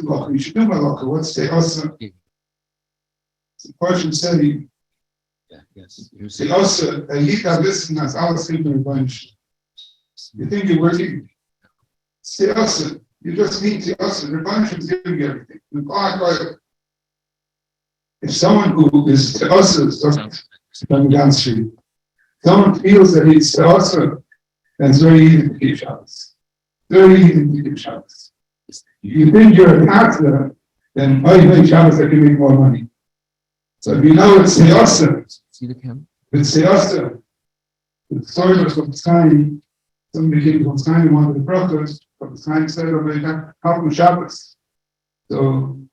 halacha? You should know halacha. What's the asa? The person said he. Yes. The asa. A yika listen as alles in the bunch. You think you're working? It's the asa. You just need the asa. The bunch is giving you everything. If someone who is the asa from down the street, someone feels that he's the asa, then it's very easy to keep Shabbos. Very easy to keep Shabbos. If you think you're a Tata, then why make Shabbos that can make more money? So if you know it's the asa, it's the asa. The story was from Tzrurah. Somebody came from Tzrurah, one of the brothers from Tzrurah said, "Oh, they have Shabbos." So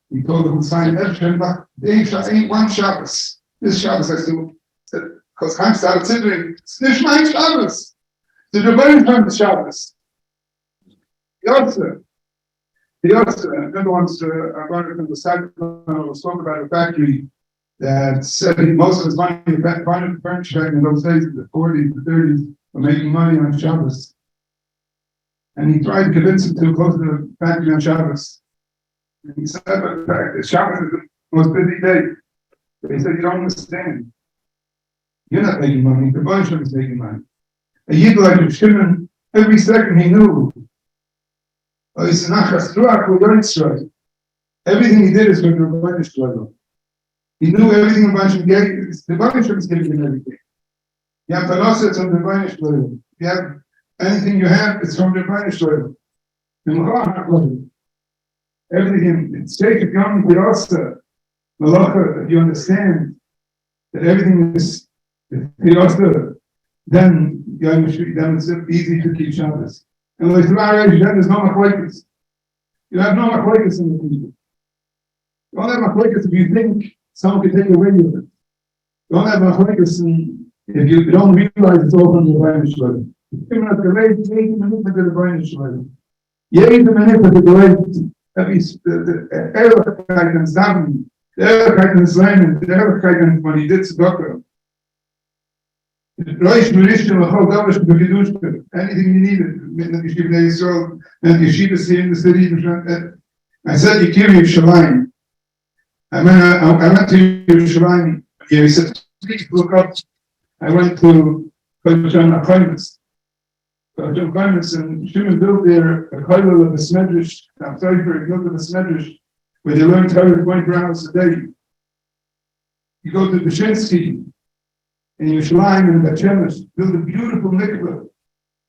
he told the Tzrurah, "There ain't one Shabbos. This Shabbos has to." Because Hachaim started considering it's Nishmas Shabbos. So the very time of Shabbos. The Asa. Another one's I learned from the side was talking about a factory that said most of his money furniture in those days, in the 40s, the 30s, were making money on Shabbos. And he tried to convince him to close the factory on Shabbos. And he said, but in fact, Shabbos is the most busy day. But he said, you don't understand. You're not making money, the bunch is making money. A yid like Reb Shimon, every second he knew. Oh, he said, everything he did is for the bunch struggle. He knew everything a bunch of gave, the bunch was giving him everything. You have to it's from the bunch struggle. You have anything you have, it's from the bunch struggle. Everything, it's take it young with us, Malacha, if you understand that everything is Pirosta, then it's easy to keep Shabbos. And like there's no machlokes. You have no machlokes in the people. You don't have machlokes if you think someone can take away with it. You don't have machlokes if you don't realize it's all from the Levaya Shloim. Even at the rate, 80 minutes of the Levaya Shloim. 80 minutes of the rate, that means the Ehrlichkeit and Zaven, the Ehrlichkeit and Zayman, the Ehrlichkeit and when he did tzedakah. Anything you needed, Yisroel and Yeshivas here in the city. I said, Yisroel. I went to Yisroel. He said, please look up. I went to Hachaim. And Shimon built there a kollel of the Smedrish. I'm sorry for a built of the Smedrish, where they learned Torah 24 hours a day. You go to Beshinsky. In Yerushalayim and Bachemish, build a beautiful mikveh.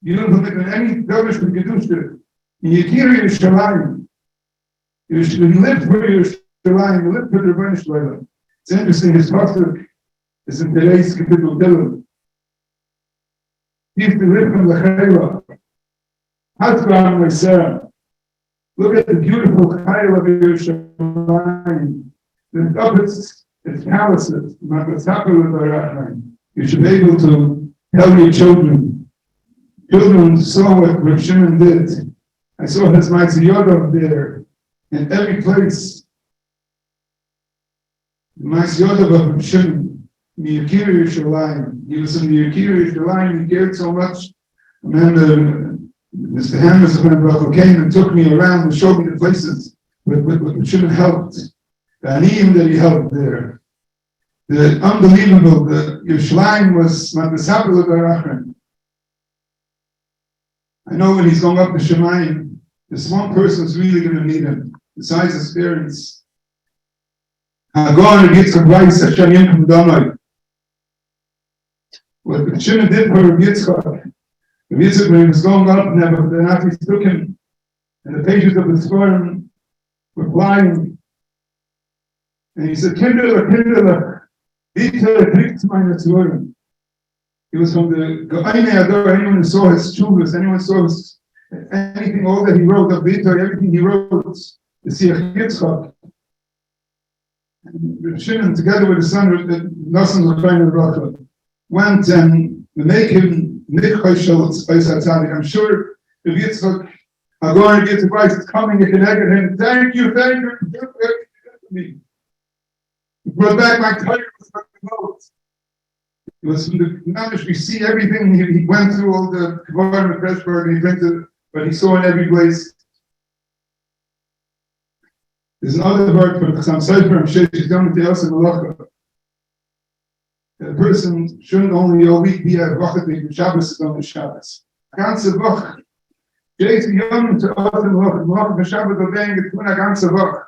Beautiful mikveh. Any dovish can do it. In Yerushalayim, you live for Yerushalayim, you live for the Rebbeinu Shlomo. It's interesting, his pasuk is in today's capital Dillah. He used to live from the Chayla. Hatzbam Sarah. Look at the beautiful Chayla of Yerushalayim. The its palaces, not the Tzrurah of Hachaim. You should be able to tell your children. Children saw what Reb Shimon did. I saw his mosod there. In every place. The mosod of Reb Shimon. He was in the Yerushalayim. He cared so much. And then Mr. Hammers came and took me around and showed me the places where Reb Shimon helped. The aniyim that he helped there. The unbelievable, the Yerushalayim was not the sample of aron. I know when he's going up to Shemayim, this one person is really going to meet him, besides his parents. Hagon gets a price at Hashem Yinkum Damai. What the Shimon did for Reb Yitzchak, when he was going up, and the Nazis took him, and the pages of the Tzrurah were flying. And he said, Kinderler. He was from the Go'ayne Ador. Anyone who saw his chuvas, anyone who saw his, anything, all that he wrote, everything he wrote, the Siach Yitzchak. And Shimon, together with his son, Noson, went and make him Nichoy Shalot Tzadik. I'm sure if Yitzchak, Hagon gets a price, it's coming, you can egg him. Thank you for me. He brought back my tire. It was from the knowledge we see everything. He went through all the Kvarim and Pressburg, and he went to, but he saw in every place. There's another word for the Chassam Sheikh Yom Tiyasa Malacha. A person shouldn't only all week be a Woche with Shabbos on the Shabbos. Ganze Woche. Jesu Yom Tiyasa Malacha for Shabbos obeying it for a ganze Woche.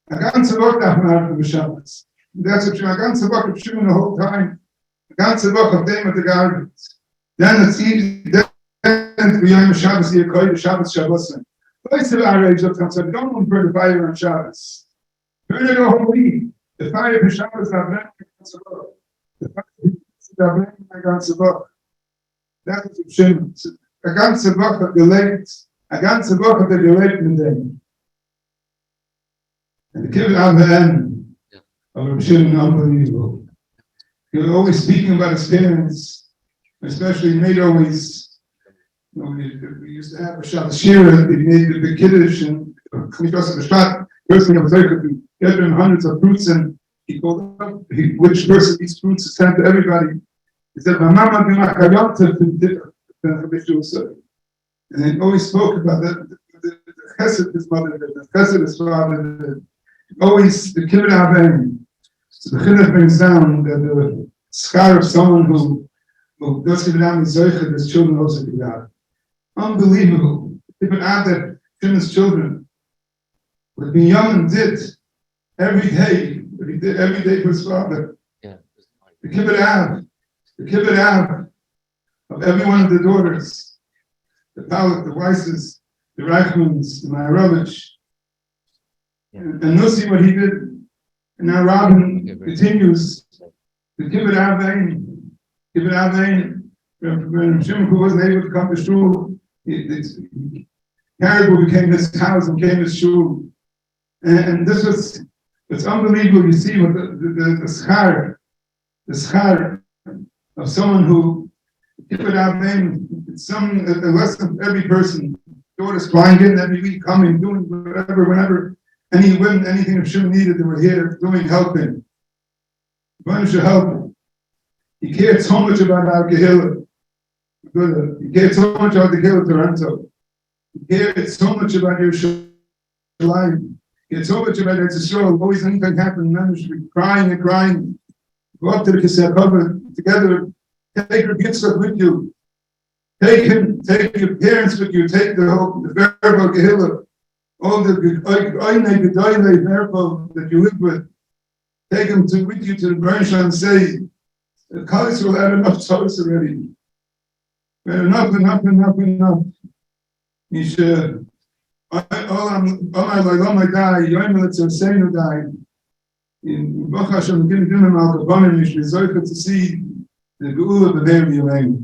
A ganze Woche darf man haben für Shabbos. That's what a ganze Woche of Shimon the whole time. A ganze Woche of them at the garbage. Then it's easy. Then we Yom Shabbos here call the Shabbos Shabbos. Place of our age of concept. Don't want to burn the fire on Shabbos. Burn it the whole week. The fire for Shabbos are burning against the Woche. The fire are burning against the Woche. That is Shimon. A ganze Woche delayed. A ganze Woche the delayed in them. And the kid at the end of Reb Shimon, unbelievable. He was always speaking about his parents, especially made always. We used to have a Shabbos Shira, they made the Kiddush and person of the gave him hundreds of fruits and he called up which person these fruits is sent to everybody. He said, my mama and he always spoke about the chesed his mother did, the chesed his father did. Always the kibbutz aron. So the chiddush brings down that the schar of someone who does give down the zoicha, his children also give down. Unbelievable. Even after Shimon's children, what Binyamin did every day, what he did every day for his father. Yeah. The kibbutz of every one of the daughters, the Palak, the Weisses, the Reichmans, the Mayarovich. Yeah. And Noson, what he did, and now Robin continues. The kibbutz aron. When Shimon wasn't able to come to shul, Caribou became his house and became his shul. And this was, it's unbelievable. You see what the schar of someone who, it's a lesson for every person. Daughters flying in every week, coming, doing whatever, whenever, anything of Shimon needed, they were here doing, helping. One should help. He cared so much about our Gehillah. He cared so much about the Gehillah Toronto. He cared so much about Yisroel. He cared so much about Yisroel. Always anything happened, men should be crying and crying. Go up to the Kesef cover together. Take your Yitzchak with you. Take him. Take your parents with you. Take the verbal Gehillah. All the verbal that you live with. Take him with you to the Bernshah and say, the college will have enough choice already. But enough. He should. Oh my God, let's say no die. In Baruch Hashem, give him al kabanim, you should to see the Geula of the very name.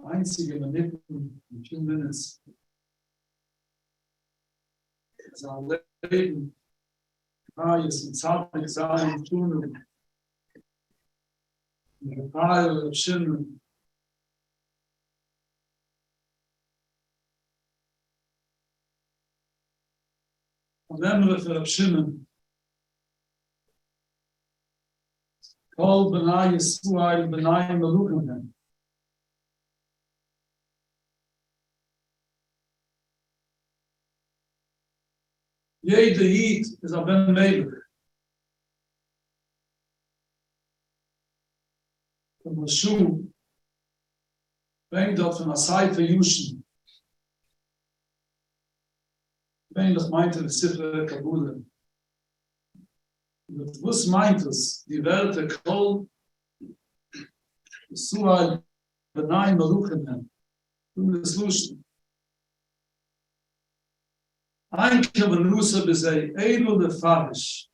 Einzige Minuten in 2 minutes sein Leben, Freies und Zartig sein, tun und Reb Shimon. Und wenn wir für Reb Shimon Kol B'nai Yisroel B'nai Melukim. Jede Yid is a Ben Melech. From the Shul, bringt dort von der Seite Yushin. Eigentlich meinte der Sifre Kabule. Was meint es? Die Werte Kol Yisroel B'nai Melukim. Und das Luschen. Einke Venusa bezei Edo de Farish.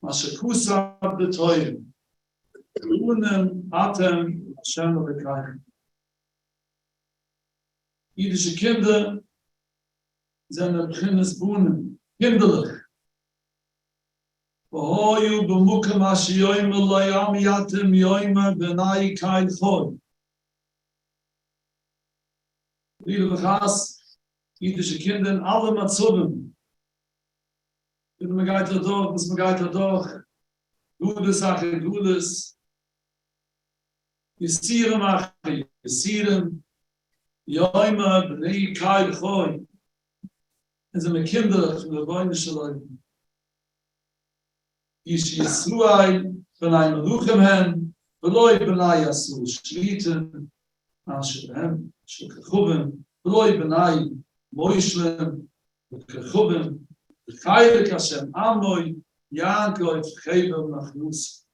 Mashekusa betoyim. Unem Atem Hashem Lekayim. Jüdische Kinder sind Beginnes Buhnen, kinderlich. והויו במוקם אשר יוימר לא יעמייתם יוימר בנאי קייל חול. Liebe Bechas, jüdische Kinder in alle Matzuben. Wenn man geht durch, muss man geht durch. Gutes Sache, Gutes. Yisiren machen, Yisiren. Joima, Bnei, Kai, Bechoi. Es sind Kinder von der Bäunische Leute. Yisroel, Bnei, Meluchem, Hen, Beloi, Bnei, Yasu, Schlieten, Asherhem, Shekhuben, Beloi, Bnei, Moishlem, Shekhuben, Chaylik Hashem, Amoy, Yankov, Cheber, Machnus.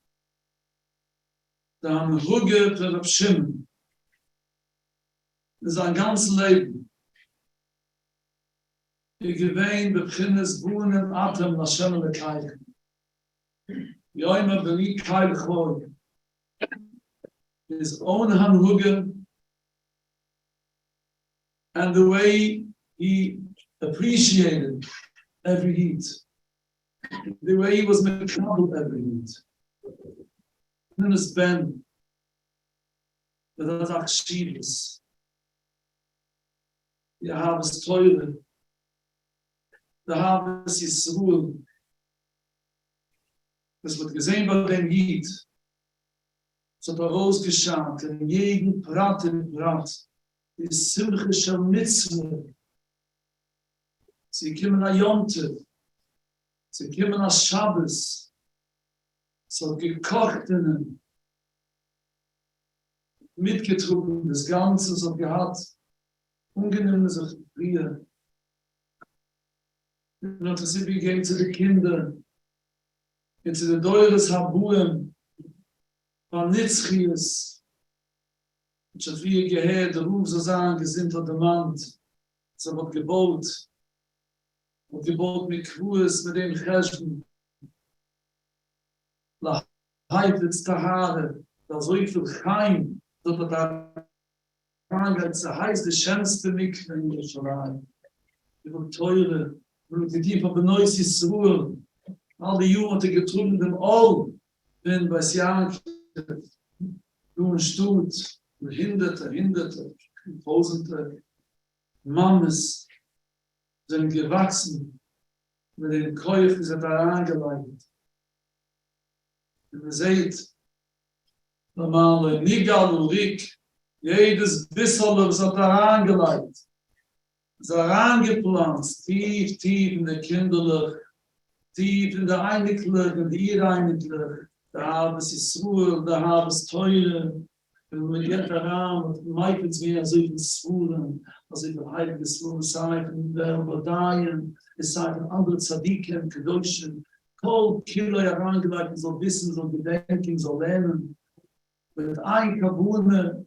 Da haben wir Ruge für Reb Shimon. Das ist ein ganzes Leben. Ich gewähne, beginne es wohnen, Atem, Hashem, Lekaychen. Joima, Beni, Kai, Lechoy. His own hand Ruge, and the way he appreciated every heat, the way he was mechanical every heat. And it's been that Achshivas. You have his toilet, the harvest Yisroel. Das wird gesehen bei dem Heat. So hat rausgeschaut, in jedem Prat in Prat, die simchische Mitzvah. Sie kommen nach Yonte, sie kommen nach Shabbos, so gekocht ihnen, mitgetrunken, das Ganze so gehabt, ungenümmene sich Bier. Und das sind wir gehen zu den Kindern, zu den Deures Habuem, von Nitzchies, und schon viel gehört, der Ruf so sagen, gesinnt hat der Mann, so wird gebaut, und gebaut mit Krues, mit dem Cheshben, la Heifetz Tehay, da so viel Hachaim, so da es heißt, der schönste Mikve in Yisroel. Die wird teure, und die Tiefe von Neus Yisroel, all die Jugendlichen getrunken dem All, wenn bei Siak, du und Stut, Hinderte, Tausende, Mammes sind gewachsen, mit den Käufen sind da angeleitet. Und ihr seht, normal, Nigal und Rik, jedes Bissel, was hat da angeleitet. Es hat angepflanzt, tief in der Kinderlich, tief in der Einiglich, in die Ireiniglich. Da haben es Yisroel, da haben es Teure. Wenn man geht daran, und meistens wie so viel Spuren, also in der Heilige Spuren, Seiten, Verdaien, es seien andere Tzadikim, Kedoshim, Kol Kilo herangeleitet, so wissen, so gedenken, so lernen. Mit ein Kabune,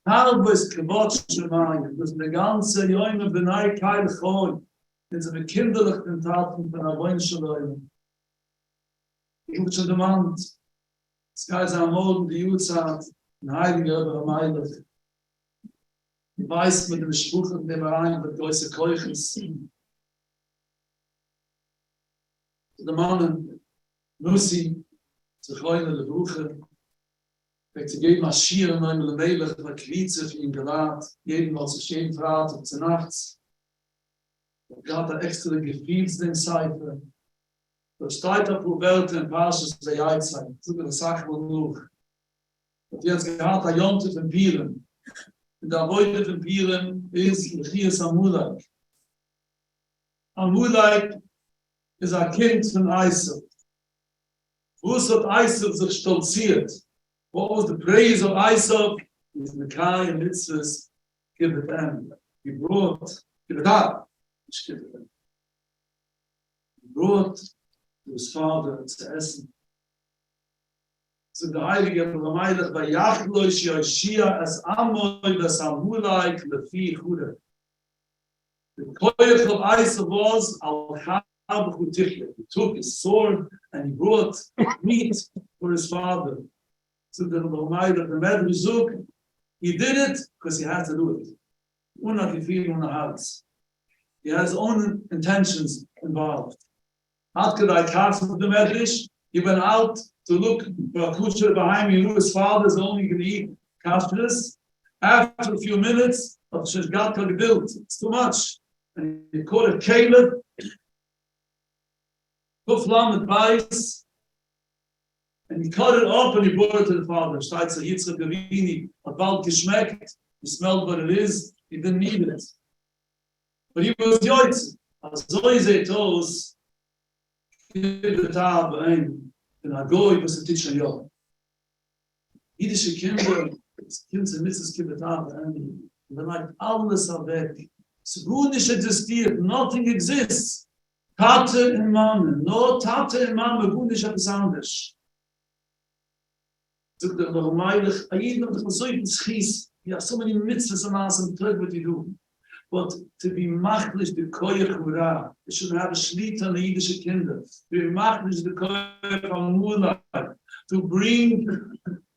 halbes Kebotschemai, das ist eine ganze Joime, Benai, Keil, Choi, in so kinderlichen Taten von Arbonische Leute. Ich rufe schon dem Amt, es geht am Morgen, die Jutzat, ein Heiliger über Meilig. Ich weiß mit dem Spruch, in dem rein wird größer Keuches. Der Mann, Nussi, sich heute der Buche, weckt sich jeden Maschir, und einmal Weilich, der Quitze für ihn gelad, jeden, was sich jeden fragt, und zu nachts. Und gerade der extra Gefühlsdingszeifer. Da steht auf der Welt in Parshas Vayelecch, sogar das sagt man noch. Und jetzt gehabt der Jonte von Pieren. Und der Beute von Pieren ist Lechias Amulek. Amulek ist ein Kind von Eisel. Wo hat Eisel sich stolziert? What was the praise of Eisel? Is Mekai and Mitzvahs, give it them. He brought, give it up. Give it them. He brought to his father zu essen. So der Heilige Rameilich bei Yachloish Yoshia as Amoy das Amulaik lefi Chude. The Koyach of Eisel was Al-Hab Chutichya. He took his sword and he brought meat for his father. So the Rameilich, the Medrizuk, he did it because he had to do it. Una kifir una hals. He has his own intentions involved. After I cast the medrash, he went out to look for a kosher behind me. He knew his father's only going to eat kashrus. After a few minutes of Shishgatka built, it's too much. And he called it Caleb, Kuflam advice, and he cut it up and he brought it to the father. Steitzer Yitzchak Gavini, about geschmeckt, he smelled what it is, he didn't need it. But he was yoitz. As Zoise toes, the tab and Agoy was a teacher yo. Yidische Kinder, Kinder Mrs. Kibetab and they're like alles are weg. Sgunish existiert, nothing exists. Tate and Mama, no Tate and Mama, Gunish hat es anders. So the Romailich, I even the so even schies, you have so many mitzvahs and awesome thread what you do. But to be machlich the koyach hura, you should have a shlita on the Yiddish kinder. To be machlich the koyach amulak, to bring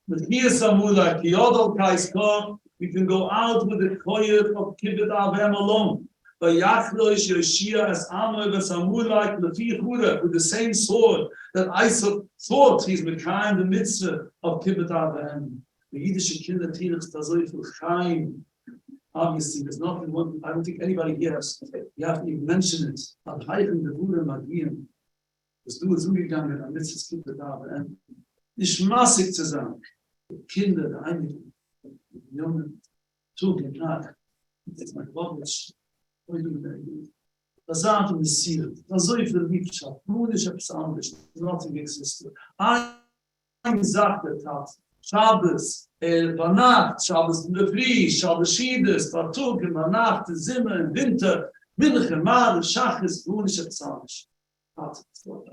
the kiyas amulak, the odol kaiskor, we can go out with the koyach of kibbut avem alone. But Yachloish Yoshia as Amr Vesamulak Lefi Hura with the same sword that Isaac thought he's become the mitzvah of kibbut avem. The Yiddish kinder tirich tazoy for Hachaim. Obviously, there's nothing. I don't think anybody here has. You have to even mention it. Hachaim the Buddha Magien. Das du ist umgegangen, damit es gibt da, und nicht massig zu sein. Die Kinder, die einigen, die Jungen, Tag und Tag. Das ist mein Wort. Das sagt um das Ziel. Das so viel Liebschaft. Nun ist etwas anderes. Nothing exists. Eine Sache tat. Shabbos, Nacht, Shabbos in der Früh, Shabbos Schiedes, Tag in der Nacht, Zimmer im Winter, Minche, Mare, Schachis, Runische Zahnisch. Hat es dort.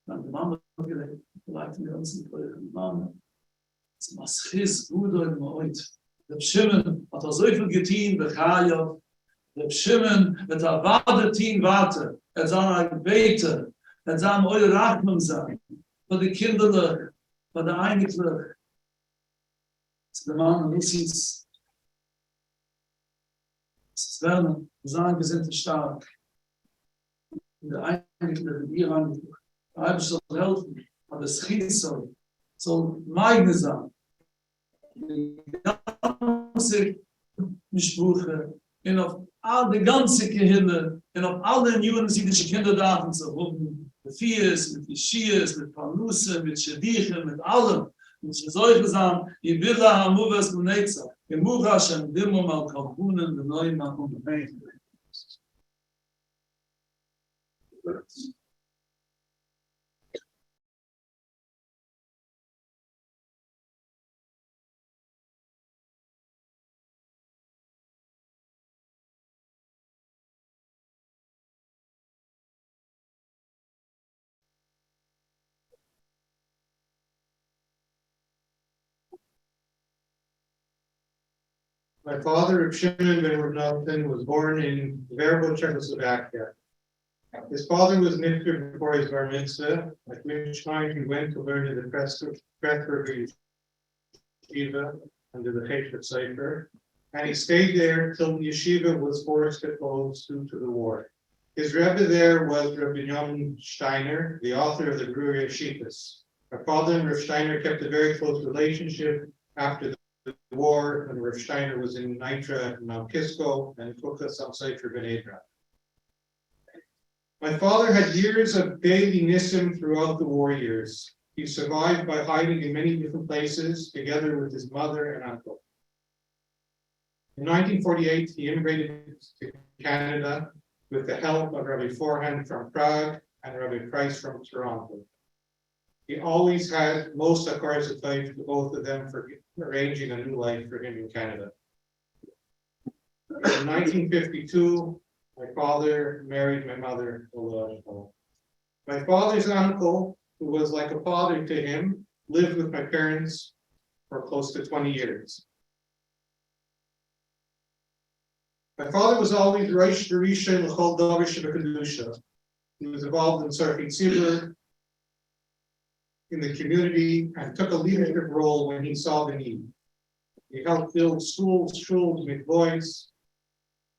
Dann die Mama gelegt, vielleicht in der ganzen Mama. Es maschis, Bruder in Moit. Reb Shimon hat so viel getan, Bechaia. Reb Shimon mit der Wadetin warte. Soll beten. Soll eure Rachmum sein. Für die Kinderlich, für die Einiglich. Der Mann, Lucis, Werner, sagen, wir sind stark. In der Einigkeit, in Iran, da soll helfen, aber das Chiesel soll meine sein. Die ganze Mischbuche, und auf all die ganze Gehirne, und auf alle jüdische Kinderdaten zu rufen, mit Fies, mit Ischies, mit Panusse, mit Shediche, mit allem. Und sie soll sagen, ich will da haben wir es Netza. Im Murashem dimmo mal Kalkunen, den neuen Mann und den My father, Reb Shimon Werner, was born in Verbal, Czechoslovakia. His father was nifter before his bar mitzvah, at which time he went to learn in the Tzrurah yeshiva under the Chesed Sefer, and he stayed there till the yeshiva was forced to close due to the war. His rebbe there was Reb Shimon Steiner, the author of the Btzror Yeshivas. My father and Reb Steiner kept a very close relationship after the war, when Reb Steiner was in Nitra and Mount Kisco and took us on site for Benedra. My father had years of daily nisim throughout the war years. He survived by hiding in many different places, together with his mother and uncle. In 1948, he immigrated to Canada with the help of Rabbi Forehand from Prague and Rabbi Price from Toronto. He always had most holocasut to both of them for arranging a new life for him in Canada. In 1952, my father married my mother. My father's uncle, who was like a father to him, lived with my parents for close to 20 years. My father was always Rosh Rishon L'chol Davar Shebekadusha. He was involved in Tzrurah Tzibur in the community and took a leadership role when he saw the need. He helped build schools, shuls, mikvois,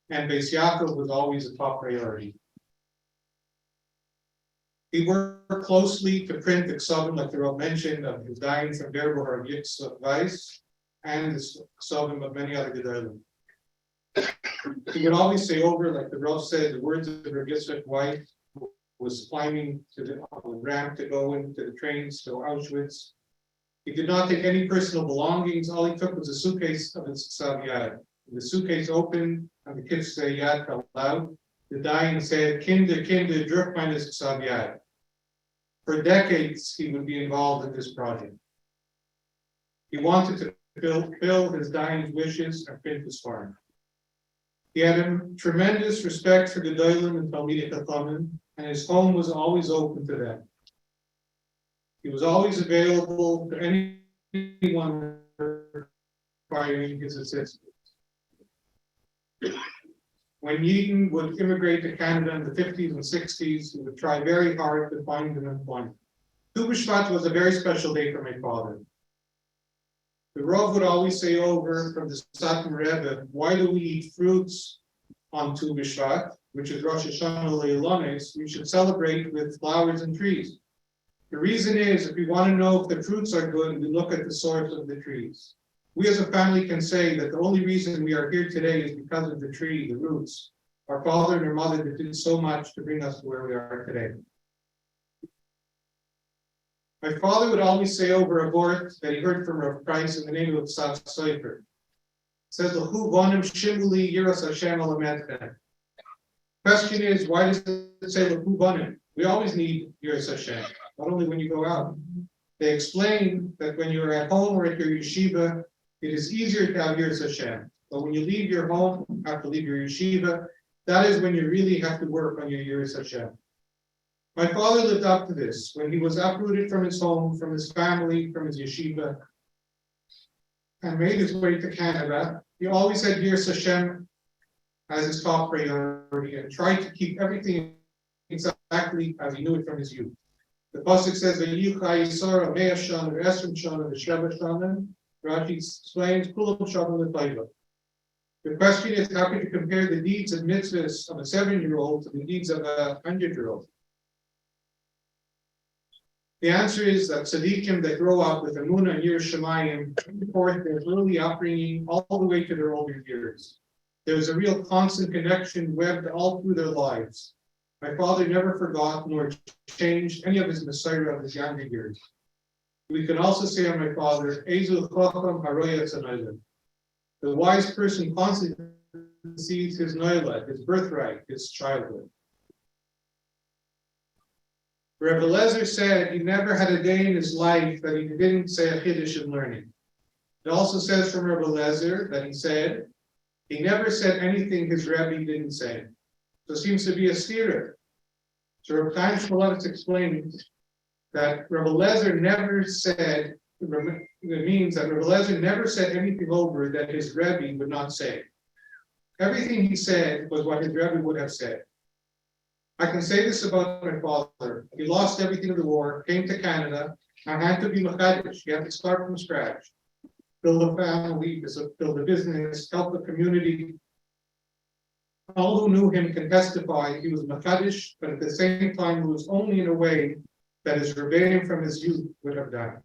and Beis Yaakov was always a top priority. He worked closely to print the ksubim, like the Rob mentioned, of his dying from Berbo or Yisroel Weiss, and the ksubim of many other gedolim. He would always say over, like the Rob said, the words of Reb Yisroel Weiss was climbing to the ramp to go into the trains to Auschwitz. He did not take any personal belongings. All he took was a suitcase of his ksav yad. The suitcase opened, and the ksav yad fell out. The dying said, "Kinder, kinder, druk meines ksav yad." For decades, he would be involved in this project. He wanted to fulfill his dying wishes and print his farm. He had a tremendous respect for gedolim and Talmidei Chachamim, and his home was always open to them. He was always available to anyone requiring his assistance. When Yidden would immigrate to Canada in the 50s and 60s, he would try very hard to find them employment. Tu B'Shvat was a very special day for my father. The Rav would always say over from the Satmar Rebbe, why do we eat fruits on Tu B'Shvat, which is Rosh Hashanah Leilones? We should celebrate with flowers and trees. The reason is, if we want to know if the fruits are good, we look at the source of the trees. We as a family can say that the only reason we are here today is because of the tree, the roots. Our father and our mother did so much to bring us to where we are today. My father would always say over a word that he heard from Rav Price in the name of Sav Sofer. It says, "L'chu vonim shimuli yiras Hashem alametchem." Question is, why does it say L'chu vonim? We always need yiras Hashem, not only when you go out. They explain that when you're at home or at your yeshiva, it is easier to have yiras Hashem. But when you leave your home, you have to leave your yeshiva, that is when you really have to work on your yiras Hashem. My father lived up to this. When he was uprooted from his home, from his family, from his yeshiva, and made his way to Canada, he always had yiras Hashem as his top priority and tried to keep everything exactly as he knew it from his youth. The pasuk says, "VAYELECH Yisroel 100 shana, 10 shana, 7 shana." Rashi explains, "Kulam shana l'tayva." The question is, how can you compare the deeds and mitzvahs of a 7-year-old to the deeds of a 100-year-old? The answer is that tzaddikim that grow up with Emunah and Yiras Shamayim report their early upbringing all the way to their older years. There was a real constant connection webbed all through their lives. My father never forgot nor changed any of his Messiah of his younger years. We can also say on my father, Ezu Chacham Haroya Tzanayla. The wise person constantly sees his noila, his birthright, his childhood. Reb Eliezer said he never had a day in his life that he didn't say a chiddush in learning. It also says from Reb Eliezer that he said he never said anything his Rebbe didn't say. So it seems to be a tzrurah. So Reb Chaim Shmulevitz explains that Reb Eliezer never said, it means that Reb Eliezer never said anything over that his Rebbe would not say. Everything he said was what his Rebbe would have said. I can say this about my father. He lost everything in the war, came to Canada, and had to be machadish. He had to start from scratch, build a family, build a business, help the community. All who knew him can testify he was machadish, but at the same time, it was only in a way that his rebellion from his youth would have done.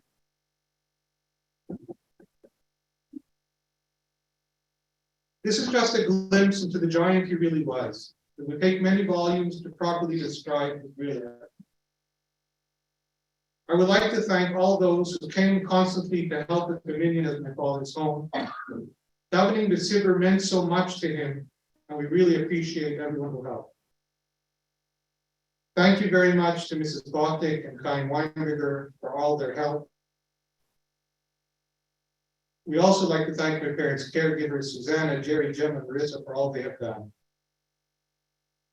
This is just a glimpse into the giant he really was. It would take many volumes to properly describe his real life. I would like to thank all those who came constantly to help the communion at my father's home. Davening Btzror meant so much to him, and we really appreciate everyone who helped. Thank you very much to Mrs. Botik and Chaim Weinberger for all their help. We also like to thank my parents' caregivers, Susanna, Jerry, Jim, and Marissa, for all they have done.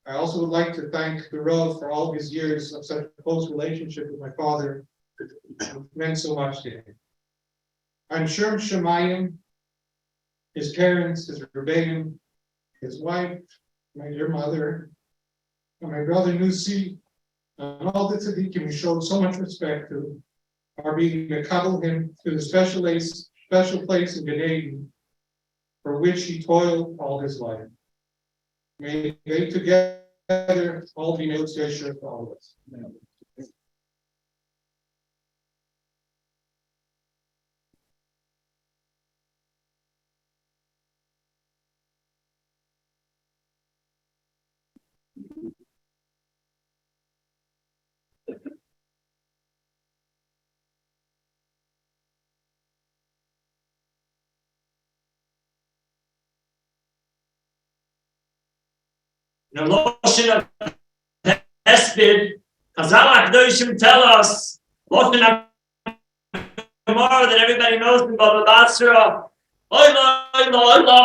I also would like to thank the Rav for all his years of such a close relationship with my father. It meant so much to him. I'm Shem Shemayim, his parents, his rebellion, his wife, my dear mother, and my brother Nusi, and all the tzaddikim who showed so much respect to, are being mekabel him to the special place in Gan Eden for which he toiled all his life. May they together all be no treasure for all of us. in the Noson of Hesped, Chazal HaKadoshim tell us, Noson Gemara that everybody knows about the Btzror. Oy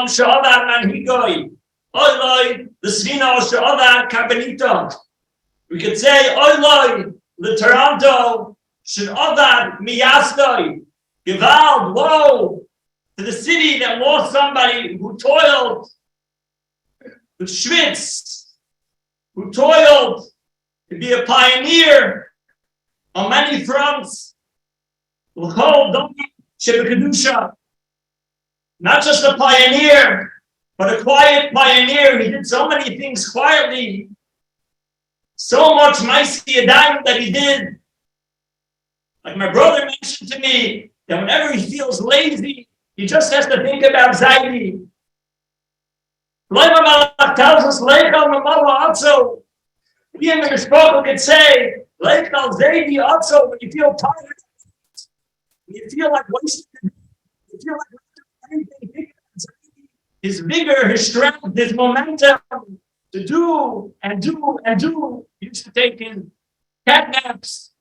Sha'avar Manhigoi. Oy the Svina Sha'avar Kabbalita. We could say Oy the Toronto Sha'avar Miyastoi. Gewalt, woe to the city that lost somebody who toiled, who schwitzed, who toiled to be a pioneer on many fronts. Not just a pioneer, but a quiet pioneer. He did so many things quietly. So much Maisi Yadayim that he did. Like my brother mentioned to me, that whenever he feels lazy, he just has to think about Zaidi. Malach tells us, Leichal Mamala also. We in the Mishpachah could say, Leichal Zaidi also, when you feel tired. You feel like wasting, you feel like anything. His vigor, his strength, his momentum to do and do and do. He used to take in cat naps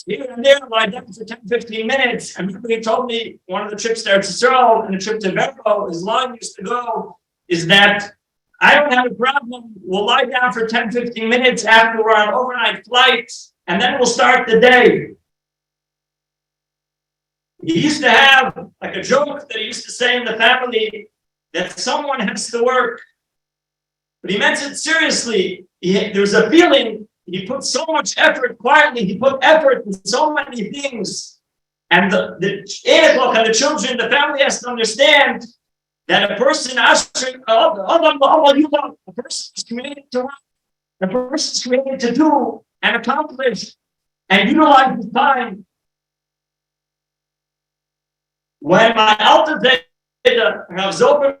here and there, lie down for 10-15 minutes. And he told me one of the trips to Tzrurah and the trip to Verbo, his line used to go, is that I don't have a problem. We'll lie down for 10-15 minutes after we're on overnight flights, and then we'll start the day. He used to have like a joke that he used to say in the family that someone has to work. But he meant it seriously. There's a feeling he put so much effort quietly. He put effort in so many things. And the 8 o'clock and the children, the family has to understand that a person is created to work. A person is created to do and accomplish and utilize his time. When my Alter Rav Zilberman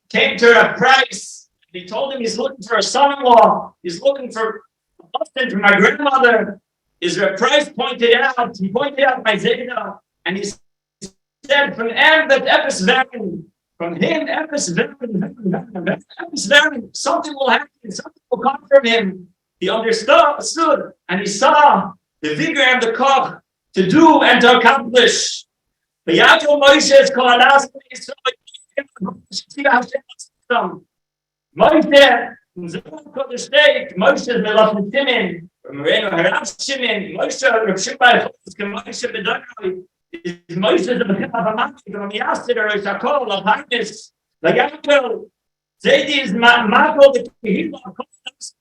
came to a price, he told him he's looking for a son-in-law. He's looking for a husband for my grandmother. His Price pointed out my Zeta, and he said, from him, Epis Varen, something will happen, something will come from him. He understood, and he saw the vigor and the koch to do and to accomplish. The Yaakov Moshe is called us. Moshe, the state, Moshe is Melach Shimon, Moreno Harav Shimon, Moshe, Reb Shimon Werner, Moshe Bedonoi, is Moshe the Bechem of Amati, from Yasser, or Shakol, of Highness, the Yaakov, Zaidi is Mako, the Kehila, Agudas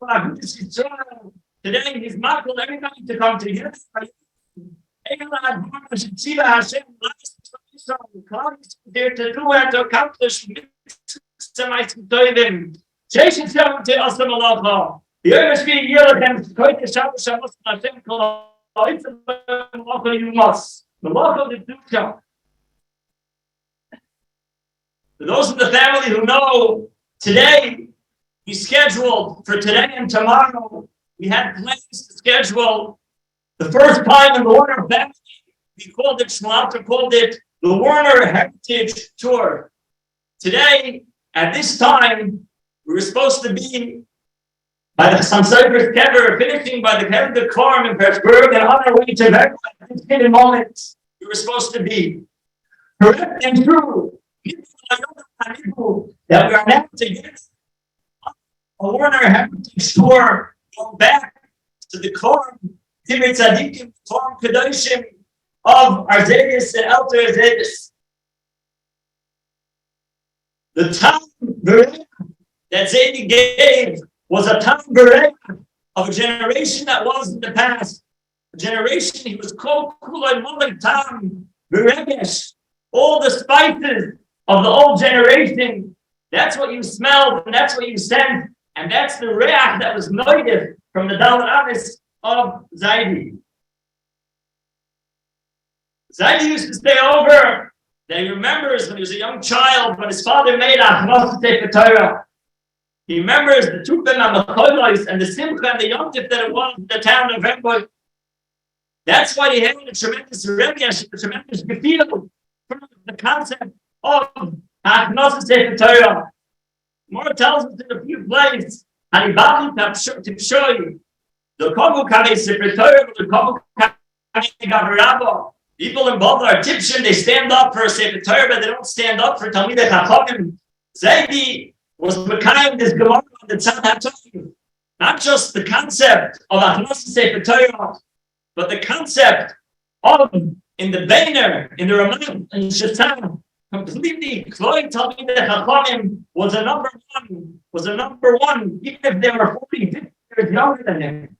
Yisroel. Today he's Mako, everybody to come together. There to do and to accomplish For those in the family who know, today we scheduled for today and tomorrow. We had plans to schedule the first time in the Werner family. We called it, Shmalta called it the Werner Heritage Tour. Today, at this time, we were supposed to be by the Samsayver's Kever, finishing by the Kever de Korm in Pittsburgh, and on our way to Verbo at this given moment, we were supposed to be. Correct and true. That we are now together a Werner Heritage Tour, going back to the Korm, Timid Tzadikim, Korm Kedoshim of Arzedis and Elter Arzedis. The time that Zaidi gave was a time of a generation that was in the past. A generation he was called Kulay Mulek Tam Beregesh. All the spices of the old generation. That's what you smelled and that's what you sensed. And that's the reach that was noted from the Daled Amis of Zaidi. Zaidi used to stay over. That he remembers when he was a young child, when his father made a Torah. He remembers the Tupim and the Cholos and the Simcha and the Yomtiv that it was in the town of Verbo. That's why he had a tremendous regesh, a tremendous gefühl from the concept of Torah. More tells us in a few places, and to show you the Kogu Kame Secretary, the Kogu Kame Gavarabo. People in both are Egyptian, they stand up for a Sefer Torah, but they don't stand up for Talmidei Chachamim. Zaidi was Mekayim this Gemara on the Tzad HaTorah. Not just the concept of Achnos Sefer Torah, but the concept of, in the Beiner, in the Ramah, in Shatan, completely, Kloy Talmidei Chachamim was a number one, even if they were 40, 50 years younger than him.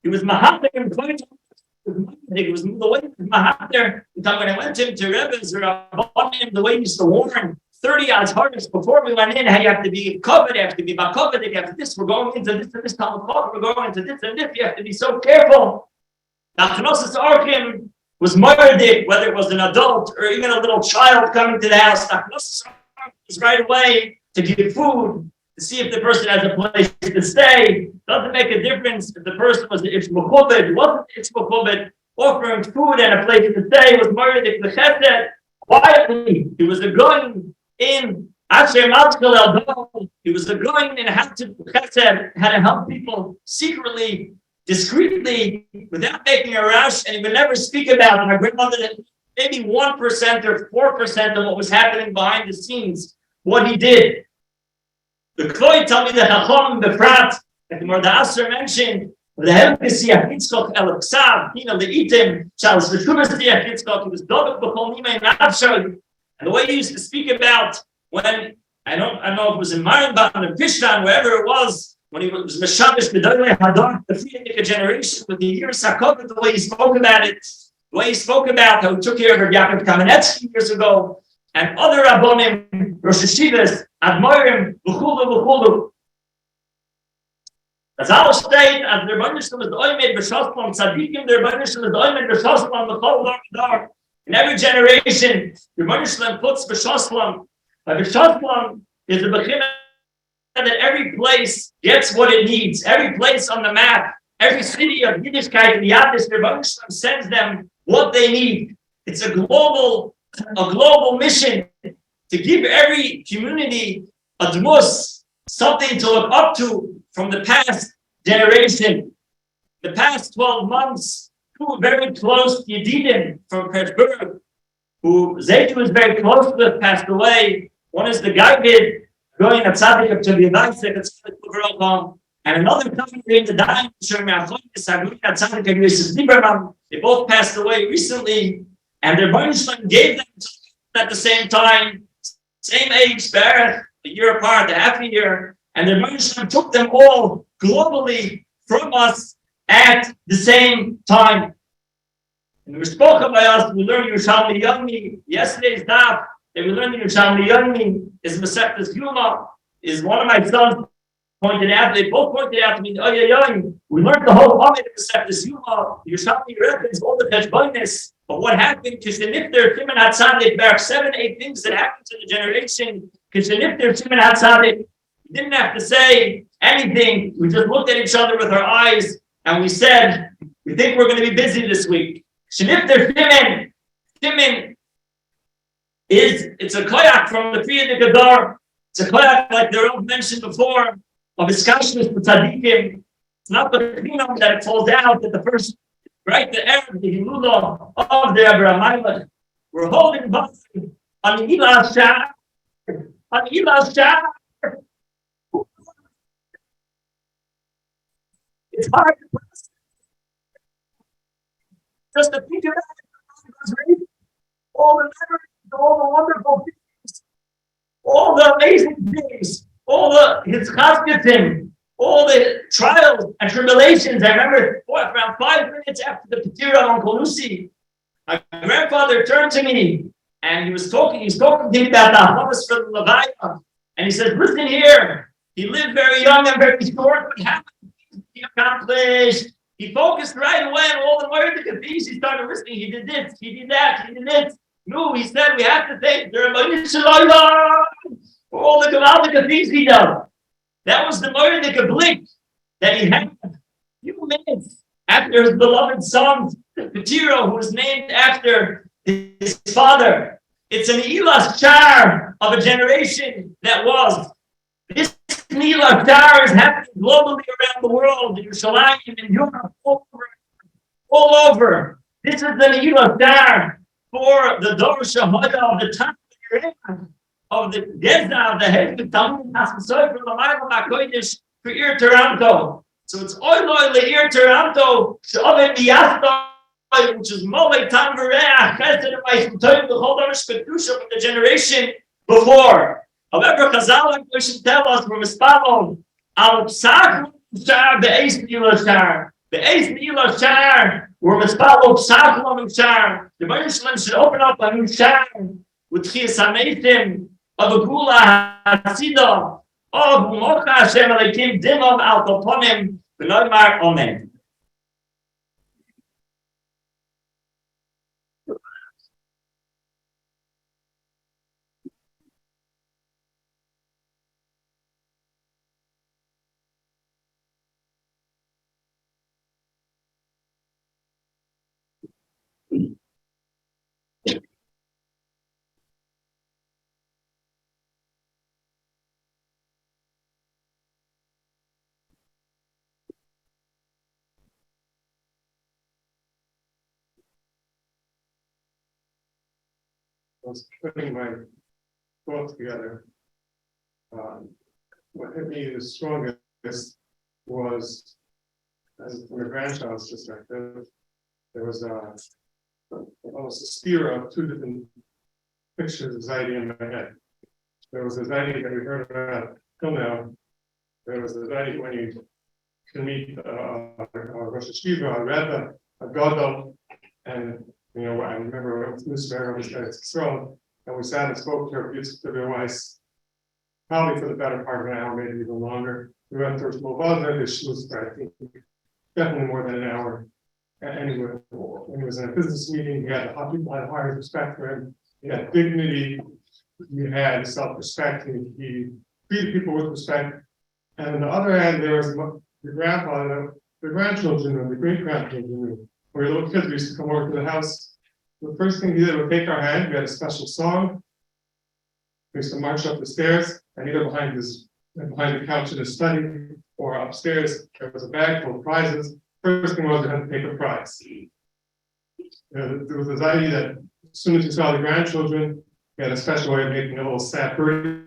He was Mahathir and Kloy It was the way Mahathir, when I went to him to Rebbe's or Rabbanim, the way he used to warn 30 odds hardest before we went in, how you have to be covered, you have to be covered, you have to this, we're going into this and this time of we're going into this and this, you have to be so careful. Now, Knossos Orchim was murdered, whether it was an adult or even a little child coming to the house. Now, Knossos Orchim was right away to give food, to see if the person has a place to stay. Doesn't make a difference if the person was Ishmachubed, wasn't Ishmachubed, offering food and a place to stay, was murdered if the chesed. Quietly, he was a going in Asher Matzkel El. He was a going in how to chesed, how to help people secretly, discreetly, without making a rush, and he would never speak about it. My grandmother, maybe 1% or 4% of what was happening behind the scenes, what he did. The Kloy tell me the Hachaim, the Prat, that the Mordasser mentioned, the Helkesi Achitzkot El Ksav, the Itim, Charles the Shubasi Achitzkot, he was Dovik B'chol Nima Navshoi. And the way he used to speak about when, I don't know if it was in Marinban or Pishtan, wherever it was, when he was Meshabish B'dolei Hadar, the Frierdiker generation, with the years Hakovat, the way he spoke about it, the way he spoke about how he took care of Reb Yaakov Kamenetsky years ago, and other Rabbonim, Rosh Hashivas, Admorim, V'chulu. As our state, as the Rebbeinu Shalom is the Oymed B'Shoslam, Tzadikim, the Rebbeinu Shalom is the Oymed B'Shoslam, B'chol Dar. In every generation, the Rebbeinu Shalom puts B'Shoslam. B'Shoslam is the Bechina that every place gets what it needs. Every place on the map, every city of Yiddishkeit and Yadis, the Rebbeinu Shalom sends them what they need. It's a global mission to give every community a dmus, something to look up to from the past generation. The past 12 months, two very close Yedidim from Pittsburgh, who Zaytu is very close with, passed away. One is the Gaggid, going at Tzaddik to the Tzaddik, and another company named the Daim, they both passed away recently, and their Rebbeinu gave them at the same time, same age, a year apart, a half a year, and the Rebbeinu took them all globally from us at the same time. And we spoke by us, we learned Yerushalmi Yommi, yesterday's daf, that we learned Yerushalmi Yommi is Masechtas Yuma, is one of my sons pointed out, they both pointed out to me, we learned the whole Amid of Masechtas Yuma, Yerushalmi records all the Cheshbonis. But what happened? Kishenifter Timan Hatzadik, there are 7-8 things that happened to the generation. Kishenifter Timan Hatzadik, we didn't have to say anything. We just looked at each other with our eyes and we said, we think we're going to be busy this week. Kishenifter Timan it's a koyak from the Frierdiker Gadar. It's a koyak like the Rav mentioned before of Iskashnis for Tzadikim. It's not the phenom that it falls out at the first. Right, the aron, the hilula of the Abrahamayla. We're holding back on Ilah Shah. On Ilah Shah. It's hard to press. Just to think about it, all the memories, all the wonderful things, all the amazing things, all the Hitzchazketim, all the trials and tribulations. I remember around 5 minutes after the Btzror of Uncle Lucy, my grandfather turned to me and he was talking to me about the Hamas from Levaya. And he said, listen here, he lived very young and very short, but how he accomplished? He focused right away on all the wonderful things. He started listening. He did this, he did that, he did this. No, he said, we have to thank the Rebbeinu Shalom for all the gewaltige things he done. That was the Mordecai blick that he had a few minutes after his beloved son, Btzror, who was named after his father. It's an Elah Shar of a generation that was. This Elah Shar is happening globally around the world, in Yerushalayim, in Europe, all over. This is an Elah Shar for the Dor Shahada of the time of the Gezda, of the head of Talmud, Hasmasoy, from the Bible, HaKodesh, for Ir Taranto. So it's Oiloi Le'ir Taranto, She'oven Miyasta, which is Molei Tam V'Reach, Chesed V'Mayim Toim, the whole Dorish Kedusha from the generation before. However, Chazal should tell us from Espalon, Al Psach Shar, Be'ez Nila Shar, Be'ez Nila Shar, where Espalon Psach Lo Shar, the Baruch should open up a new Shar with Chias HaMeitim, of a Gula HaSida, of Mocha Hashem Alekim Dimov Al Toponim, V'Noimar Omen. I was putting my thoughts together. What hit me the strongest was, as from a grandchild's perspective, there was almost a sphere of two different pictures of Zaidi in my head. There was the Zaidi that we heard about till now. There was the Zaidi when you can meet a Rosh Hashiva, a Rebbe, a Gadol, and I remember Yisroel was at Tzrurah, and we sat and spoke to her beautiful wife, probably for the better part of an hour, maybe even longer. We went through mosod, the was I think definitely more than an hour. And anyway, when he was in a business meeting, he had the high respect for him. He had dignity, he had self-respect, he treated people with respect. And on the other hand, there was the grandfather, the grandchildren, and the great-grandchildren. Where little kids used to come over to the house. The first thing he did was take our hand. We had a special song. We used to march up the stairs, and either behind the couch in his study or upstairs, there was a bag full of prizes. First thing was we had to take a prize. There was a Zaidi that as soon as he saw the grandchildren, he had a special way of making a little sad birdie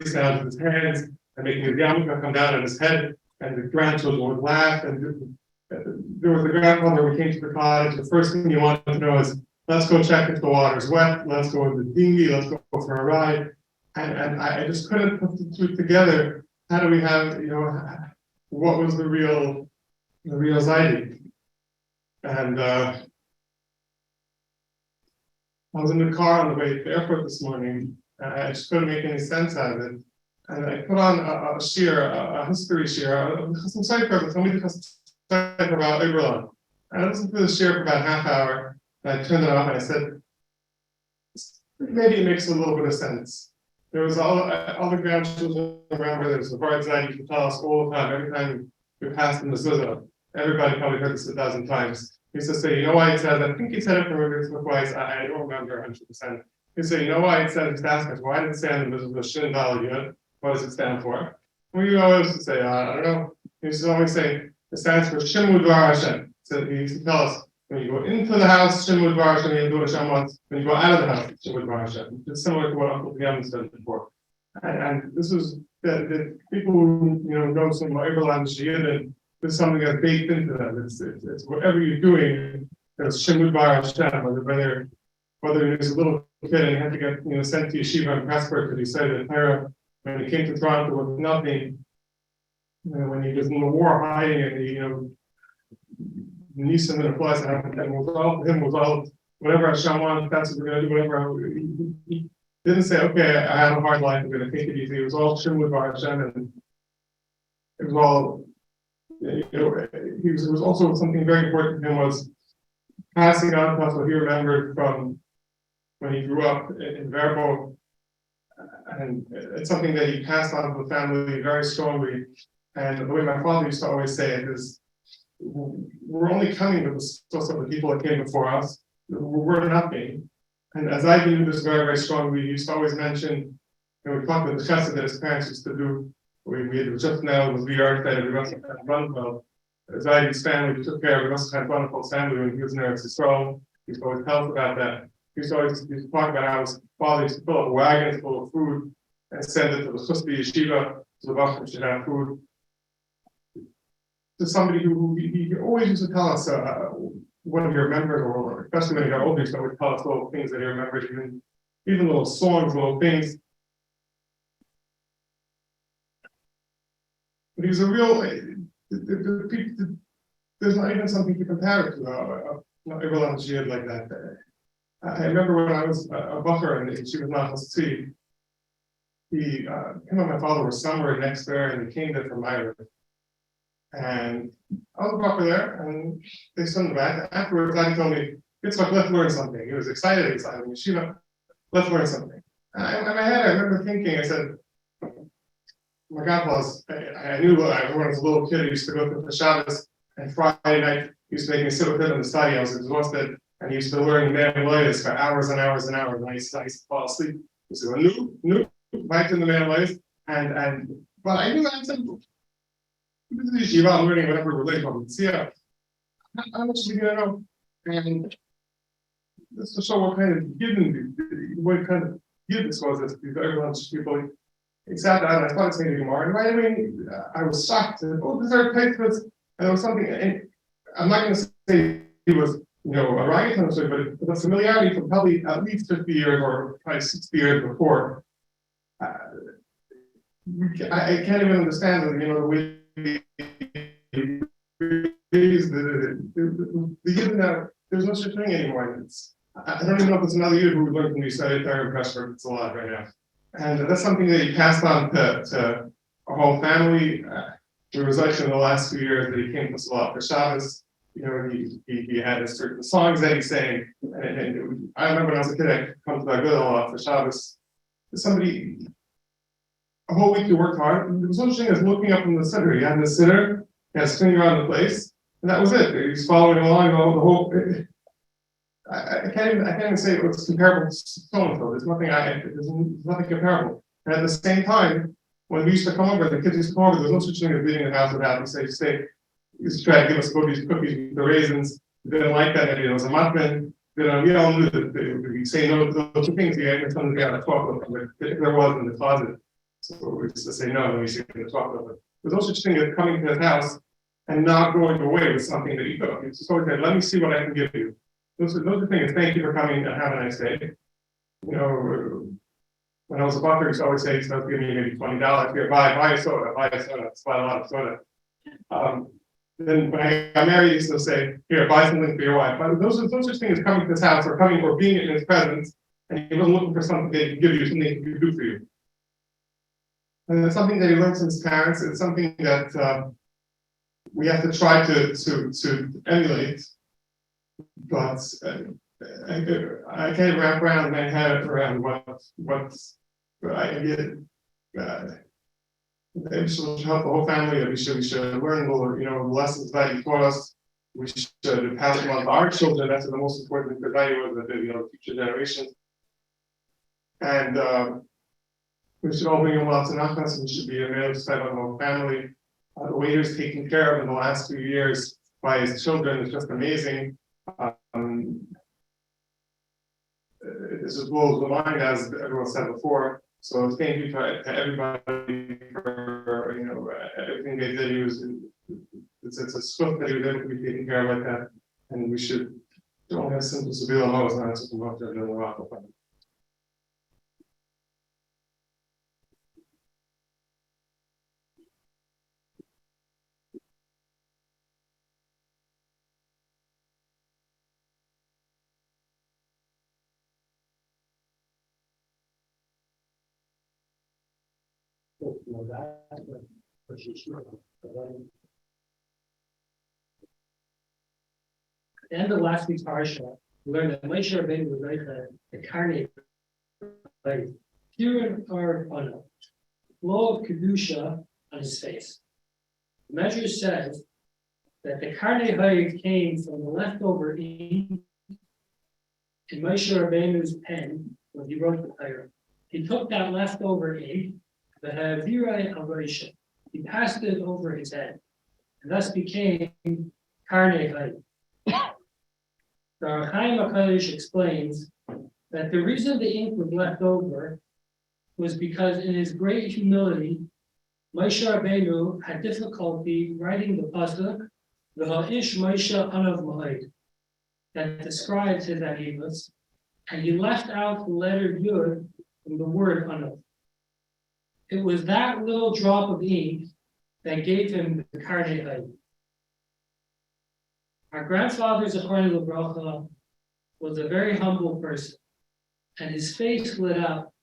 sound with his hands and making his yarmulke come down on his head, and the grandchildren would laugh. And there was a grandfather when we came to the cottage. The first thing you wanted to know is, let's go check if the water's wet, let's go in the dinghy, let's go for a ride. And I just couldn't put the two together. How do we have, what was the real Zaidi? And I was in the car on the way to the airport this morning, and I just couldn't make any sense out of it. And I put on a history shir, some cipher, somebody about Ibrahim. And I listened to the shir for about a half hour, and I turned it off and I said, maybe it makes a little bit of sense. There was all the grandchildren around where there's a word that you can tell us all the time, every time we passed in the Mezuzah. Everybody probably heard this 1,000 times. He used to say, why it says, I think he said it from Reb twice, I don't remember 100%. He said, why it says, he asked us, why did it say in the Mezuzah, Shin Dal Yud? What does it stand for? We always would say, I don't know. He used to always say, it stands for Shimud Dvar Hashem. So he used to tell us, when you go into the house, Shimud Dvar Hashem, you do Hashem once. When you go out of the house, Shimud Dvar Hashem. It's similar to what Uncle Piam said before. And this was the people who know some Abraham Shiyid, this is something that's baked into them. It's whatever you're doing, there's Shimud Dvar Hashem, whether he was a little kid and he had to get sent to yeshiva in Pressburg because he said that Tehay, when he came to Toronto with nothing, when he was in the war hiding and Noson and the plus, and was all whatever Hashem wanted, that's what we're going to do, whatever. He didn't say, okay, I have a hard life, I'm going to take it easy. It was all Shimud Bar Hashem, and it was all, it was also something very important to him was passing on to us what he remembered from when he grew up in Verbo, and it's something that he passed on to the family very strongly. And the way my father used to always say it is, we're only coming with the source of the people that came before us. We're nothing. And as I knew this very, very strongly, we used to always mention, we talked about the chesed that his parents used to do. We had just now was VAYELECH that we must have had wonderful. Zaidi's family took care of, we must have had wonderful family when he was in Yisroel. He used to always tell us about that. He used to talk about how his father used to fill up wagons full of food and send it to the Chuspi yeshiva, so the Bachim should have food. To somebody who he always used to tell us what he remembered, or especially when he got older, he used to always tell us little things that he remembered, even little songs, little things. But he was a real, there's not even something to compare it to, everyone shared like that. I remember when I was a bacher and she was not Hasidic, him and my father were somewhere next there and he came there from Irish. And I was a bacher there and they stood in the back. Afterwards, Daddy told me, let's learn something. He was excited, let's learn something. And in my head, I remember thinking, I said, my grandpa's, I knew when I was a little kid, I used to go to the Shabbos, and Friday night, he used to make me sit with him in the study. I was exhausted, and he used to learn VAYELECH for hours and hours and hours, and I used to fall asleep. He used to go, no, back to the VAYELECH, but I knew I said, this is yeshiva, I'm learning whatever relationship. See, how much are you going to know? And this to show what kind of giving this was, that everyone's people. Exactly, I thought it's going to be more. And right away, I was shocked. Oh, these are papers. And there was something, and I'm not going to say he was, a riot, but the familiarity for probably at least 50 years or probably 60 years before. I can't even understand the way there's no such thing anymore. I don't even know if there's another year who would learn from these Tehay pressure. It's a lot right now. And that's something that he passed on to our whole family. It was actually in the last 2 years that he came to us a lot for Shabbos. He had certain songs that he sang. And I remember when I was a kid, I'd come to the Agudas a lot for Shabbos. Somebody, a whole week he worked hard. And there was no such thing as looking up from the center. He had the sitter, he had his finger on the place, and that was it. He was following along the whole. I can't even say it's comparable to so-and-so. There's nothing comparable. And at the same time, when we used to come over, the kids used to come over, there's no such thing as leaving the house without them. He used to try to give us cookies with the raisins. We didn't like that. Maybe it was a muffin. We all knew that we say no to those two things. We had something to talk about, but if there was in the closet. So we used to say no, and we used to talk about it. There's no such thing as coming to his house and not going away with something that you cook. It's just always said, let me see what I can give you. Those are things. Thank you for coming and have a nice day. When I was a bacher, I used to always say, he's not giving me maybe $20 here, buy a soda, buy a lot of soda. Then when I got married, he used to say, here, buy something for your wife. But those such things as coming to his house or being in his presence, and he wasn't looking for something that he could give you, something he could do for you. And it's something that he learned from his parents. It's something that we have to try to emulate. But I can't wrap around my head around what I did. We should help the whole family. That we should learn the lessons that he taught us. We should pass them on to our children. That's the most important thing that the future generations. And we should all bring them lots of nachas. We should be a male side of the whole family. The way he was taken care of in the last 2 years by his children is just amazing. This just blows the mind, as everyone said before. So thank you to everybody for everything they did. It's a scope that he was able to be taken care of like that, and we should don't have simple severe laws on it. At the end of last week's parsha, we learned that Moshe Rabbeinu would write the carnate, like pure or unknown, flow of kedusha on his face. The measure says that the carnate came from the leftover ink in Moshe Rabbeinu's pen when he wrote the Torah. He took that leftover ink, the Havirai Arisha. He passed it over his head, and thus became Tehay. The Hachaim explains that the reason the ink was left over was because in his great humility, Moshe Rabbeinu had difficulty writing the pasuk, "V'ha'ish Moshe anav ma'id," that describes his Agudas, and he left out the letter Yud from the word anav. It was that little drop of ink that gave him the Tehay. Our grandfather, Zechron Livracha, was a very humble person, and his face lit up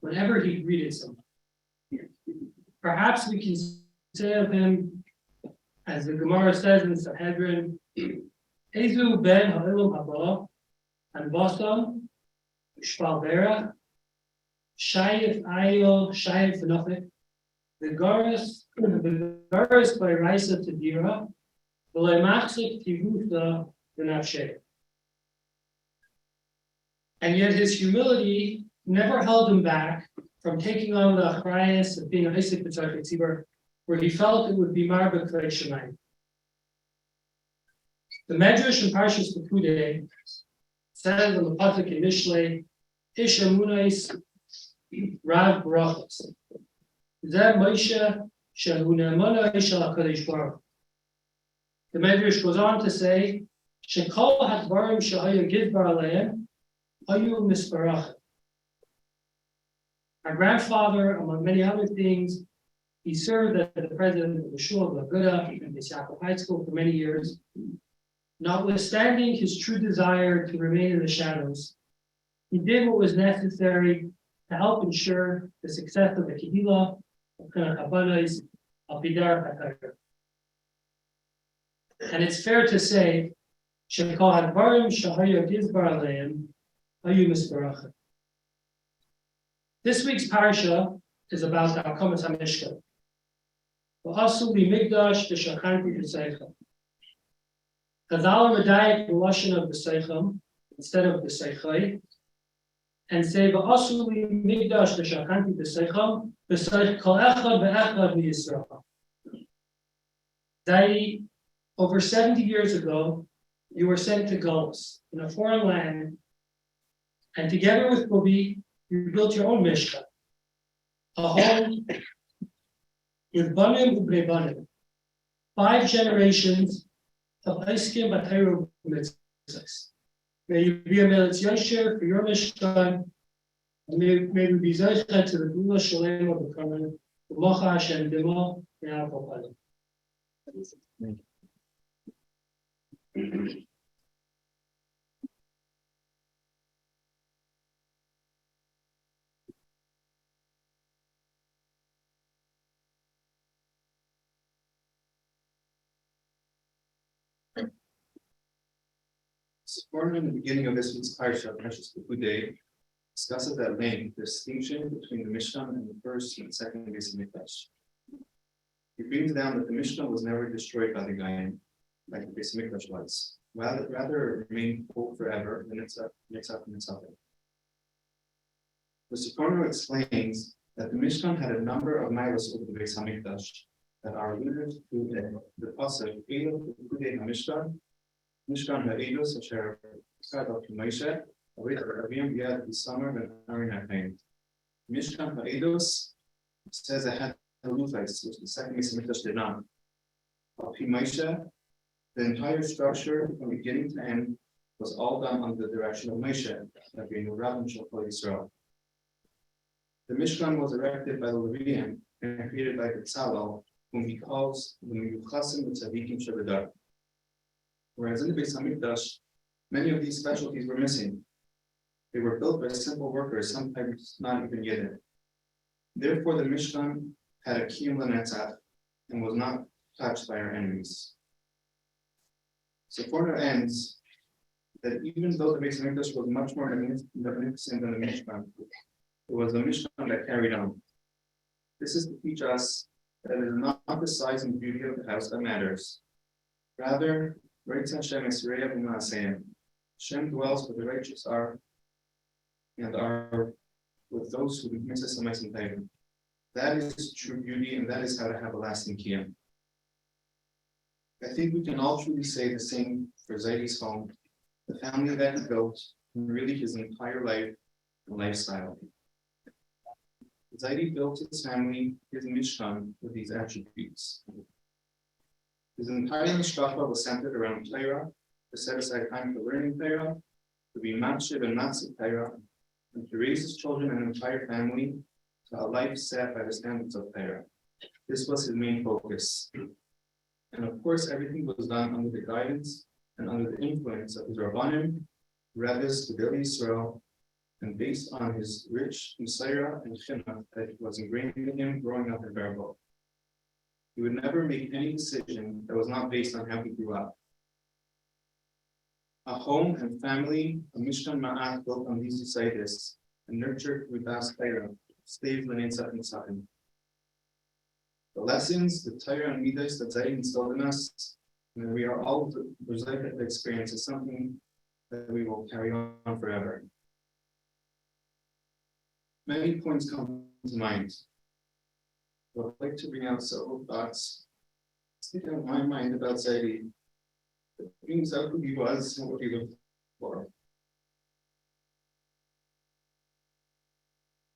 whenever he greeted someone. Perhaps we can say of him, as the Gemara says in Sanhedrin, Ezu ben ha'ilum haba, and Boston, Shpalbera, Shayif Ayil, Shayif Nufik, the Garas by Raisa Tadira, the Lemachsik Tivuta, the Nafshe. And yet his humility never held him back from taking on the achrayas of being a Isaac B'tzror Tzibur, where he felt it would be Marbek Shemayim. The Medrash in Parshas Pekudei says on the pasuk in Mishlei, Ish Amunais Rav Brachos. Zeh Moshe Shehu Ne'emana Ish HaKadosh Baruch. The Medrash goes on to say, Shekol HaDvarim She'aya Gidbar Aleim Ayu Misparach. Our grandfather, among many other things, he served as the president of the shul of Agudas and BYHigh School for many years. Notwithstanding his true desire to remain in the shadows, he did what was necessary to help ensure the success of the Kehillah, of Agudas, of Bidar HaTorah. And it's fair to say, Shekol HaDvarim Shehaya Gizbar Aleim Ayu Misparach. This week's parsha is about the Akamas HaMishkan. V'asu b'migdash v'shachanti b'seicham. Chazal medayek b'lashon of b'seicham instead of b'seichai, and say v'asu b'migdash v'shachanti b'seicham b'seich kol echad v'echad v'Yisroel. That over 70 years ago, you were sent to Galus in a foreign land, and together with Kobi, you built your own mishkan, a home with banim u'bnei banim, 5 generations of Iskim Batayro mitzvahs. May you be a Melitz Yosher for your mishkan, and may we be Zeicha to the Gula Shalem of the Kamen, the Mocha Hashem Dimo, and our Papa. Supported in the beginning of this week's parsha, Parshas Pekudei, discusses at length the distinction between the Mishkan and the first and second Beis Hamikdash. He brings down that the Mishkan was never destroyed by the Goyim, like the Beis Hamikdash was. Rather, it remained whole forever, and it's up and it's up. The Tzrurah explains that the Mishkan had a number of milos over the Beis Hamikdash that are alluded to the pasuk Eilu Pekudei HaMishkan. Mishkan ha'edus asher tzadok Moshe avit Rabim yad b'samar ben aron Hachaim. Mishkan ha'edus says it had halufais, which the second Beis Hamikdash did not. Of Moshe, the entire structure from beginning to end was all done under the direction of Moshe, being the Rav Shimon Yisroel. The Mishkan was erected by the Levaya and created by Btzror, whom he calls the Miyuchasim B'Tzadikim Shebedar. Whereas in the Beis Hamikdash, many of these specialties were missing. They were built by simple workers, sometimes not even Yidden. Therefore, the Mishkan had a kiyum l'netzach and was not touched by our enemies. So Porter ends that even though the Beis Hamikdash was much more magnificent than the Mishkan, it was the Mishkan that carried on. This is to teach us that it is not the size and beauty of the house that matters. Rather, Hashem is Hashem dwells where the righteous are, and are with those who miss us and time. That is true beauty, and that is how to have a lasting kiyum. I think we can all truly say the same for Zaidi's home, the family that he built, and really his entire life and lifestyle. Zaidi built his family, his mishkan, with these attributes. His entire mishpacha was centered around Torah, to set aside time for learning Torah, to be makshiv and matzik Torah, and to raise his children and entire family to a life set by the standards of Torah. This was his main focus. And of course, everything was done under the guidance and under the influence of his Rabbanim, Rebbes, the Yisroel, and based on his rich Tzrurah and chinuch that was ingrained in him growing up in Verbo. He would never make any decision that was not based on how he grew up. A home and family, a mishkan ma'at built on these deciders and nurtured with das Torah, stays l'neitzach nisachim. The lessons, the Torah and midas that Zayd instilled in us, and we are all the experience is something that we will carry on forever. Many points come to mind. But I'd like to bring out several thoughts sticking in my mind about Zaidi. It brings out who he was and what he looked for.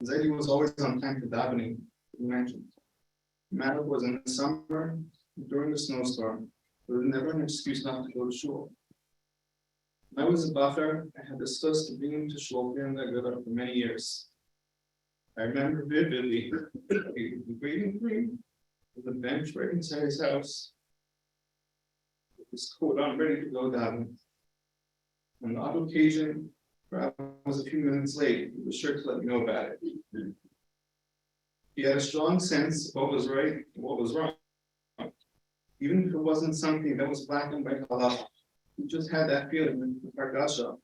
Zaidi was always on time for davening, you mentioned. No matter if it was in the summer, during the snowstorm, there was never an excuse not to go to shul. When I was a buffer, I had discussed to bring him to shul here in the Agudas for many years. I remember vividly waiting for him with a bench right inside his house, with his coat on, ready to go down. On the odd occasion, where I was a few minutes late, he was sure to let me know about it. He had a strong sense of what was right and what was wrong. Even if it wasn't something that was black and white halacha, he just had that feeling with Pargasha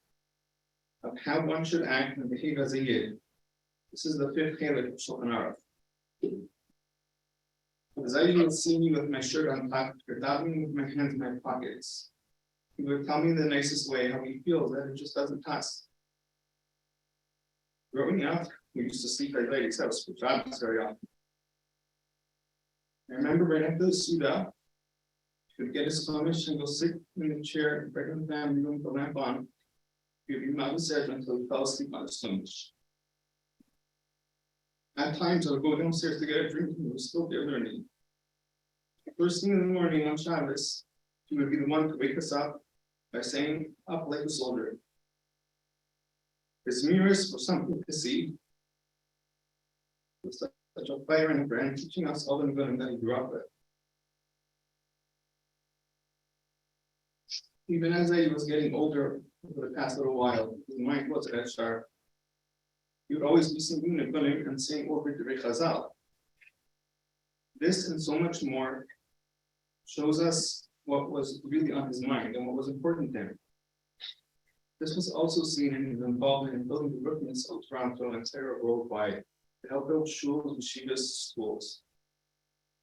of how one should act and behave as a yid. This is the 5th halach of Shulchan Aruch. As I would see me with my shirt untucked or davening with my hands in my pockets, he would tell me in the nicest way how he feels that it just doesn't pass. Growing up, we used to sleep at Lady's house for Shabbos very often. I remember right after the Suda, he would get his chumash and go sit in the chair right in the family room with the lamp on. He would be mavased until he fell asleep on his chumash. At times, I would go downstairs to get a drink and he was still there learning. First thing in the morning on Shabbos, he would be the one to wake us up by saying, "Up like a soldier." His mirrors were something to see. It was such a fire and a brand teaching us all the good that he grew up with. Even as I was getting older over the past little while, his mind wasn't as sharp. He would always be singing Nikulim and saying over the Chazal. This and so much more shows us what was really on his mind and what was important to him. This was also seen in his involvement in building the roofness of Toronto and Tehay worldwide to help build shuls, yeshivas, schools.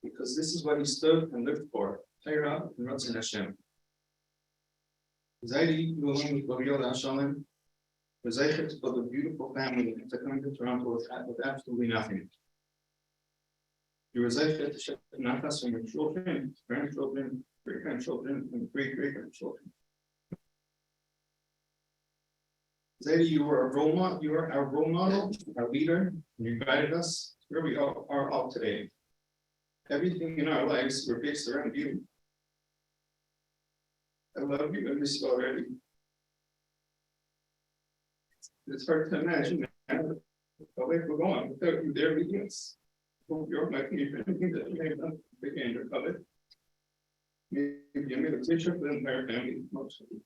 Because this is what he stood and lived for, Torah and Ratzon Hashem. Zaidi, who along with Gabriel Hashalem, was able to build a beautiful family and to come to Toronto with absolutely nothing. You were able to share nafas from your children, grandchildren, great-grandchildren, and great-great-grandchildren. Zaidi, you were our role model, our leader, and you guided us where we are all today. Everything in our lives were based around you. I love you and miss you already. It's hard to imagine how life will go on without you there leading us. You're my favorite anything that you may have done to the end of it. Maybe you made a teacher for the entire family, most of the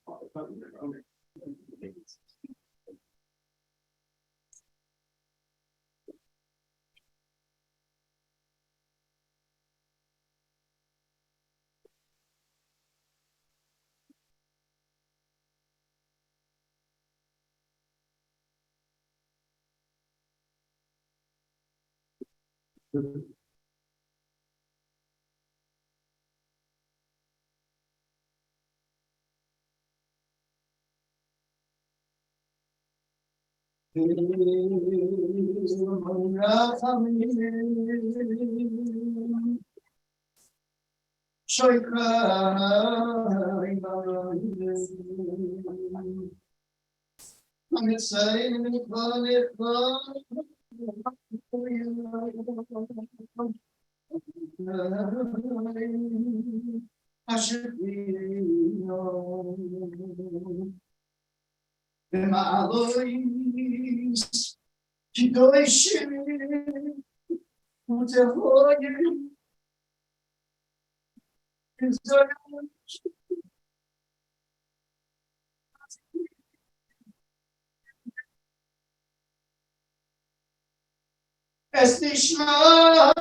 Es Nishmas,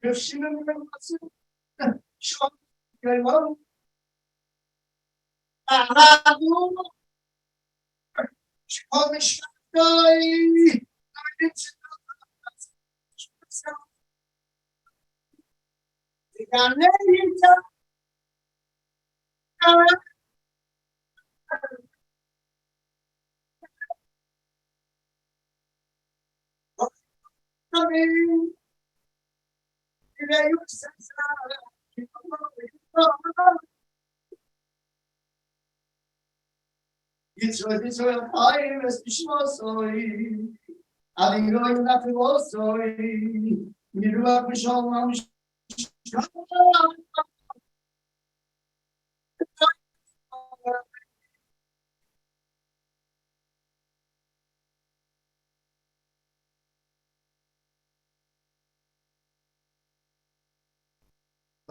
Reb Shimon Werner, Shalom, Aron, Shalom, Shalom, Yisroel, Hachaim, es Nishmas, Adigro, Nativosoi, Miruach, Shalom,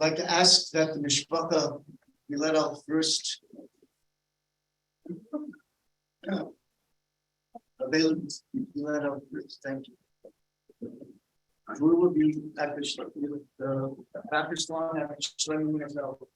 I'd like to ask that the mishpacha be let out first. Available to be let out first. Thank you. We will be at the Baptist line after Shlomo is out.